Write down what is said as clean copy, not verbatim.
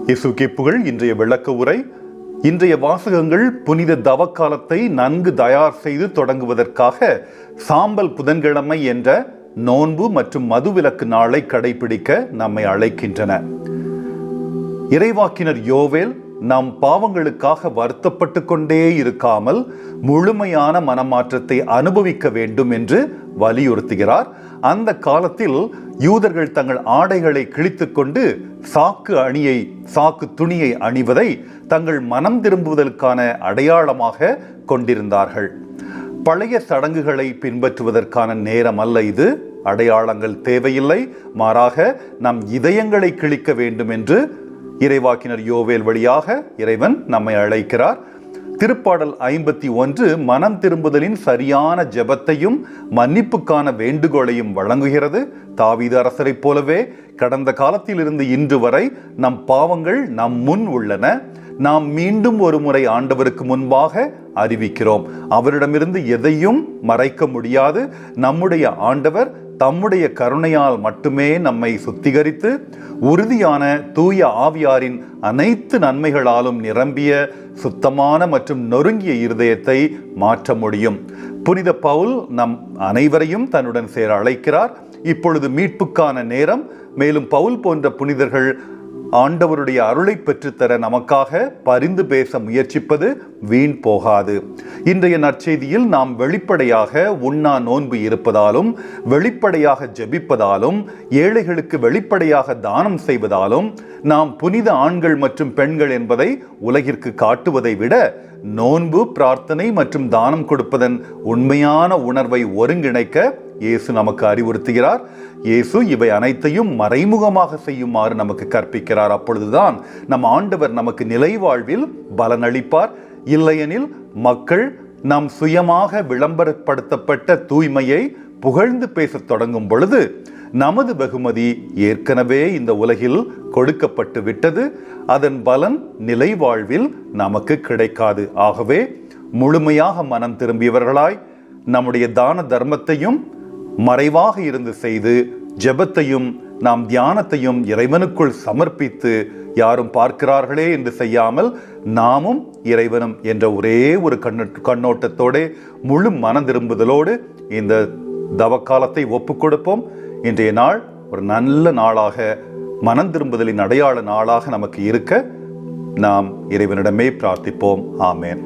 இயேசுவுக்கே புகழ். இன்றைய விளக்க உரை. இன்றைய வாசகங்கள் புனித தவக்காலத்தை நன்கு தயார் செய்து தொடங்குவதற்காக சாம்பல் புதன்கிழமை என்ற நோன்பு மற்றும் மதுவிலக்கு நாளை கடைபிடிக்க நம்மை அழைக்கின்றன. இறைவாக்கினர் யோவேல் நம் பாவங்களுக்காக வருத்தப்பட்டு கொண்டே இருக்காமல் முழுமையான மனமாற்றத்தை அனுபவிக்க வேண்டும் என்று வலியுறுத்துகிறார். அந்த காலத்தில் யூதர்கள் தங்கள் ஆடைகளை கிழித்துக் கொண்டு சாக்கு துணியை அணிவதை தங்கள் மனம் திரும்புவதற்கான அடையாளமாக கொண்டிருந்தார்கள். பழைய சடங்குகளை பின்பற்றுவதற்கான நேரம் அல்ல இது. அடையாளங்கள் தேவையில்லை, மாறாக நம் இதயங்களை கிழிக்க வேண்டும் என்று இறைவாக்கினர் யோவேல் வழியாக இறைவன் நம்மை அழைக்கிறார். திருப்பாடல் 51 மனம் திரும்புதலின் சரியான ஜெபத்தையும் மன்னிப்புக்கான வேண்டுகோளையும் வழங்குகிறது. தாவீது அரசரைப் போலவே கடந்த காலத்திலிருந்து இன்று வரை நம் பாவங்கள் நம் முன் உள்ளன. நாம் மீண்டும் ஒரு முறை ஆண்டவருக்கு முன்பாக அறிவிக்கிறோம். அவரிடமிருந்து எதையும் மறைக்க முடியாது. நம்முடைய ஆண்டவர் தம்முடைய கருணையால் மட்டுமே நம்மை சுத்திகரித்து உறுதியான தூய ஆவியாரின் அனைத்து நன்மைகளாலும் நிரம்பிய சுத்தமான மற்றும் நொறுங்கிய இருதயத்தை மாற்ற முடியும். புனித பவுல் நம் அனைவரையும் தன்னுடன் சேர அழைக்கிறார். இப்பொழுது மீட்புக்கான நேரம். மேலும் பவுல் போன்ற புனிதர்கள் ஆண்டவருடைய அருளை பெற்றுத்தர நமக்காக பரிந்து பேச முயற்சிப்பது வீண் போகாது. இன்றைய நற்செய்தியில் நாம் வெளிப்படையாக உண்ணா நோன்பு இருப்பதாலும், வெளிப்படையாக ஜெபிப்பதாலும், ஏழைகளுக்கு வெளிப்படையாக தானம் செய்வதாலும் நாம் புனித ஆண்கள் மற்றும் பெண்கள் என்பதை உலகிற்கு காட்டுவதை விட நோன்பு, பிரார்த்தனை மற்றும் தானம் கொடுப்பதன் உண்மையான உணர்வை ஒருங்கிணைக்க இயேசு நமக்கு அறிவுறுத்துகிறார். இயேசு இவை அனைத்தையும் மறைமுகமாக செய்யுமாறு நமக்கு கற்பிக்கிறார். அப்பொழுதுதான் நம் ஆண்டவர் நமக்கு நிலை வாழ்வில் பலனளிப்பார். இல்லையெனில் மக்கள் நாம் சுயமாக விளம்பரப்படுத்தப்பட்ட தூய்மையை புகழ்ந்து பேசத் தொடங்கும் பொழுது நமது வெகுமதி ஏற்கனவே இந்த உலகில் கொடுக்கப்பட்டு விட்டது. அதன் பலன் நிலை வாழ்வில் நமக்கு கிடைக்காது. ஆகவே முழுமையாக மனம் திரும்பியவர்களாய் நம்முடைய தான தர்மத்தையும் மறைவாக இருந்து செய்து, ஜெபத்தையும் நாம் தியானத்தையும் இறைவனுக்குள் சமர்ப்பித்து, யாரும் பார்க்கிறார்களே என்று செய்யாமல் நாமும் இறைவனும் என்ற ஒரே ஒரு கண்ணோட்டத்தோடு முழு மனம் திரும்புதலோடு இந்த தவக்காலத்தை ஒப்புக் கொடுப்போம். இன்றைய நாள் ஒரு நல்ல நாளாக, மனம் திரும்புதலின் அடையாள நாளாக நமக்கு இருக்க நாம் இறைவனிடமே பிரார்த்திப்போம். ஆமேன்.